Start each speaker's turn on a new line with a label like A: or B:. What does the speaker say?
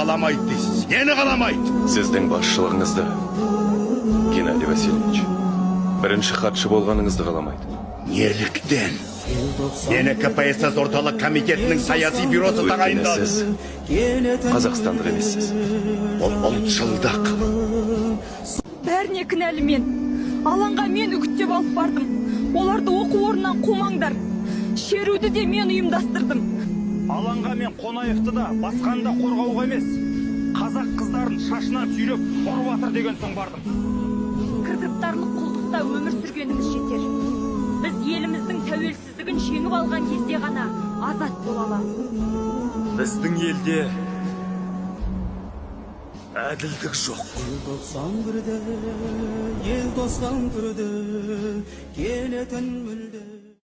A: Қаламайды дейсіз. Нені қаламайды?
B: Сіздің басшылығыңызды, Геннадий Васильевич, бірінші хатшы болғаныңызды қаламайды.
A: Неліктен? Мені КПСС орталық комитетінің саяси бюросы тағайындады.
B: Сіз қазақстандық емессіз.
A: Ол ұлтшылдық.
C: Бәріне кінәлі мен. Алаңға мен үгіттеп алып бардым. Оларды оқу орнынан қумаңдар. Шеруді де мен ұйымдастырдым.
D: Алаңға мен Қонаевты да, басқаны да қорғауға емес, қазақ қыздарын шашынан сүйреп ұрып атыр деген соң бардым.
C: Кіргіптарлық құлдықта өмір сүргеніміз жетер. Біз еліміздің тәуелсіздігін жеңіп алған кезде ғана азат бола аламыз.
D: Біздің елде әділдік жоқ.
E: Ел 91-де, ел 91-де, келетін мүлде.